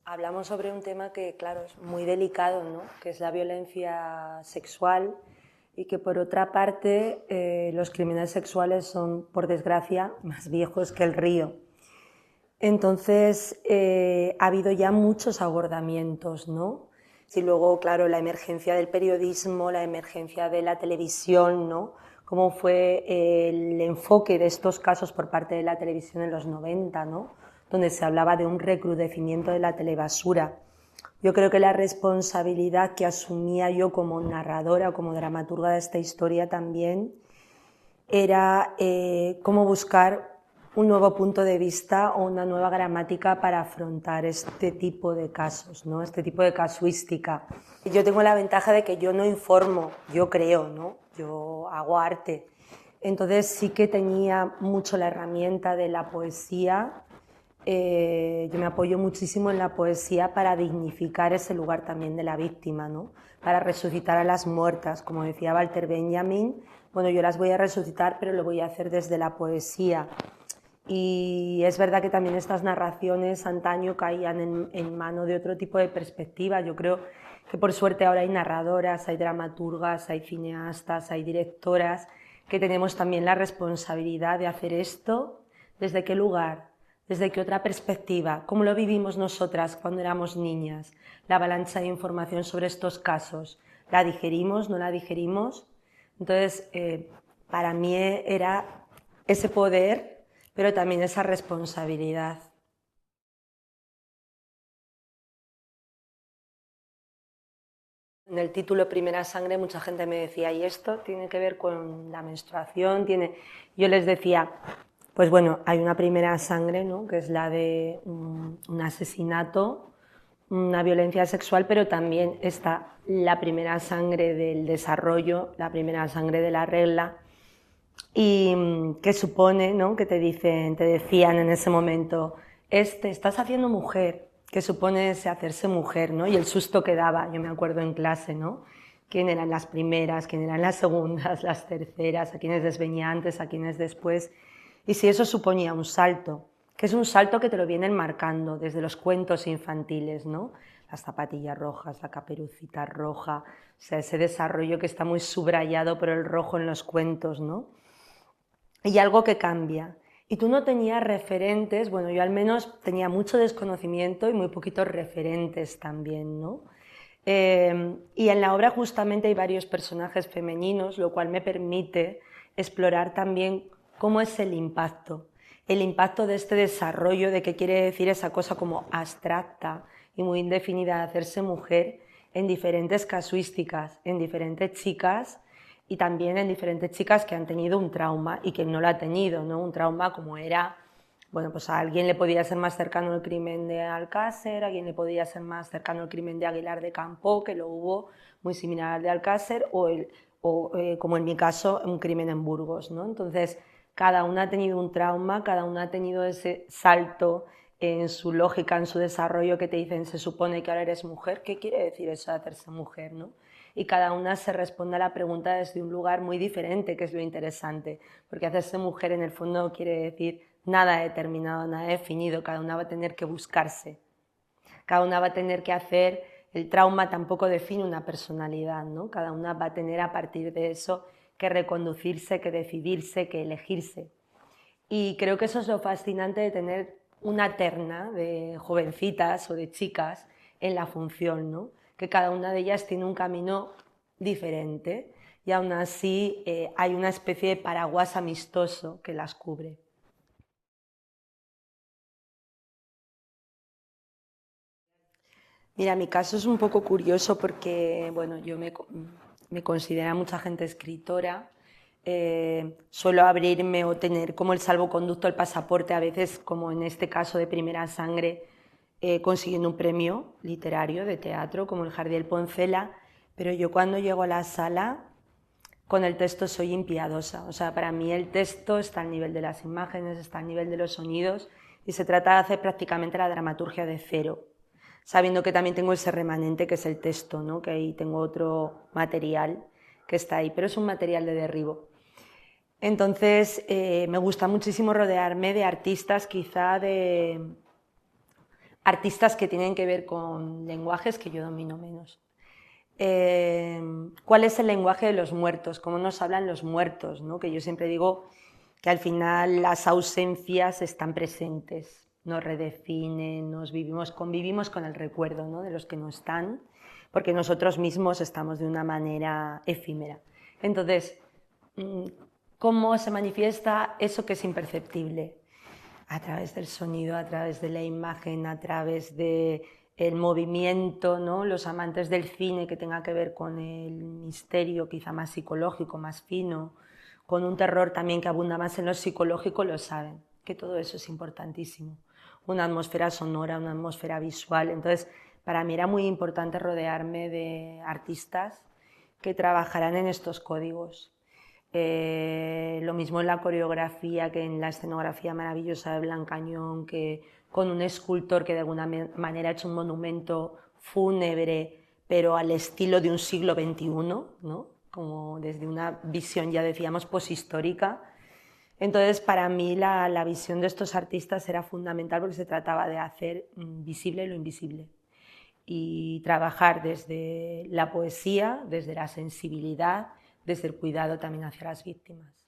Hablamos sobre un tema que, claro, es muy delicado, ¿no? Que es la violencia sexual y que, por otra parte, los crímenes sexuales son, por desgracia, más viejos que el río. Entonces, ha habido ya muchos abordamientos, ¿no? Y luego, claro, la emergencia del periodismo, la emergencia de la televisión, ¿no? Cómo fue el enfoque de estos casos por parte de la televisión en los 90, ¿no? Donde se hablaba de un recrudecimiento de la telebasura. Yo creo que la responsabilidad que asumía yo como narradora, como dramaturga de esta historia también, era cómo buscar un nuevo punto de vista o una nueva gramática para afrontar este tipo de casos, ¿no? Este tipo de casuística. Yo tengo la ventaja de que yo no informo, yo creo, ¿no? Yo hago arte. Entonces sí que tenía mucho la herramienta de la poesía. Yo me apoyo muchísimo en la poesía para dignificar ese lugar también de la víctima, ¿no? Para resucitar a las muertas, como decía Walter Benjamin. Bueno, yo las voy a resucitar, pero lo voy a hacer desde la poesía. Y es verdad que también estas narraciones antaño caían en mano de otro tipo de perspectiva. Yo creo que por suerte ahora hay narradoras, hay dramaturgas, hay cineastas, hay directoras que tenemos también la responsabilidad de hacer esto. ¿Desde qué lugar? ¿Desde qué otra perspectiva? ¿Cómo lo vivimos nosotras cuando éramos niñas? La avalancha de información sobre estos casos. ¿La digerimos? ¿No la digerimos? Entonces, para mí era ese poder, pero también esa responsabilidad. En el título Primera Sangre mucha gente me decía, ¿y esto tiene que ver con la menstruación? Yo les decía, pues bueno, hay una primera sangre, ¿no? Que es la de un asesinato, una violencia sexual, pero también está la primera sangre del desarrollo, la primera sangre de la regla, y que supone, ¿no? Que te decían en ese momento, te estás haciendo mujer, que supone ese hacerse mujer, ¿no? Y el susto que daba, yo me acuerdo en clase, ¿no? Quién eran las primeras, quién eran las segundas, las terceras, a quiénes les venía antes, a quiénes después. Y si eso suponía un salto, que es un salto que te lo vienen marcando desde los cuentos infantiles, ¿no? Las zapatillas rojas, la caperucita roja, o sea, ese desarrollo que está muy subrayado por el rojo en los cuentos, ¿no? Y algo que cambia. Y tú no tenías referentes, bueno, yo al menos tenía mucho desconocimiento y muy poquitos referentes también, ¿no? Y en la obra justamente hay varios personajes femeninos, lo cual me permite explorar también cómo es el impacto de este desarrollo, de qué quiere decir esa cosa como abstracta y muy indefinida de hacerse mujer en diferentes casuísticas, en diferentes chicas y también en diferentes chicas que han tenido un trauma y que no lo ha tenido, ¿no? Un trauma como era, bueno, pues a alguien le podía ser más cercano el crimen de Alcácer, a alguien le podía ser más cercano el crimen de Aguilar de Campoo, que lo hubo muy similar al de Alcácer, como en mi caso, un crimen en Burgos, ¿no? Entonces, cada una ha tenido un trauma, cada una ha tenido ese salto en su lógica, en su desarrollo, que te dicen, se supone que ahora eres mujer. ¿Qué quiere decir eso de hacerse mujer, no? Y cada una se responde a la pregunta desde un lugar muy diferente, que es lo interesante, porque hacerse mujer en el fondo no quiere decir nada determinado, nada definido, cada una va a tener que buscarse, cada una va a tener que hacer, el trauma tampoco define una personalidad, ¿no? Cada una va a tener a partir de eso que reconducirse, que decidirse, que elegirse. Y creo que eso es lo fascinante de tener una terna de jovencitas o de chicas en la función, ¿no? Que cada una de ellas tiene un camino diferente y aún así hay una especie de paraguas amistoso que las cubre. Mira, mi caso es un poco curioso porque, bueno, me considera mucha gente escritora, suelo abrirme o tener como el salvoconducto, el pasaporte, a veces, como en este caso de Primera Sangre, consiguiendo un premio literario de teatro, como el Jardiel Poncela, pero yo cuando llego a la sala, con el texto soy impiadosa. O sea, para mí el texto está al nivel de las imágenes, está al nivel de los sonidos, y se trata de hacer prácticamente la dramaturgia de cero, sabiendo que también tengo ese remanente que es el texto, ¿no? Que ahí tengo otro material que está ahí, pero es un material de derribo. Entonces, me gusta muchísimo rodearme de artistas quizá artistas que tienen que ver con lenguajes que yo domino menos. ¿Cuál es el lenguaje de los muertos? ¿Cómo nos hablan los muertos, ¿no? Que yo siempre digo que al final las ausencias están presentes, nos redefinen, convivimos con el recuerdo, ¿no? De los que no están, porque nosotros mismos estamos de una manera efímera. Entonces, ¿cómo se manifiesta eso que es imperceptible? A través del sonido, a través de la imagen, a través del movimiento, ¿no? Los amantes del cine que tenga que ver con el misterio, quizá más psicológico, más fino, con un terror también que abunda más en lo psicológico, lo saben, que todo eso es importantísimo. Una atmósfera sonora, una atmósfera visual. Entonces, para mí era muy importante rodearme de artistas que trabajaran en estos códigos. Lo mismo en la coreografía que en la escenografía maravillosa de Blancañón, que con un escultor que de alguna manera ha hecho un monumento fúnebre, pero al estilo de un siglo XXI, ¿no? Como desde una visión, ya decíamos, poshistórica. Entonces, para mí la visión de estos artistas era fundamental porque se trataba de hacer visible lo invisible y trabajar desde la poesía, desde la sensibilidad, desde el cuidado también hacia las víctimas.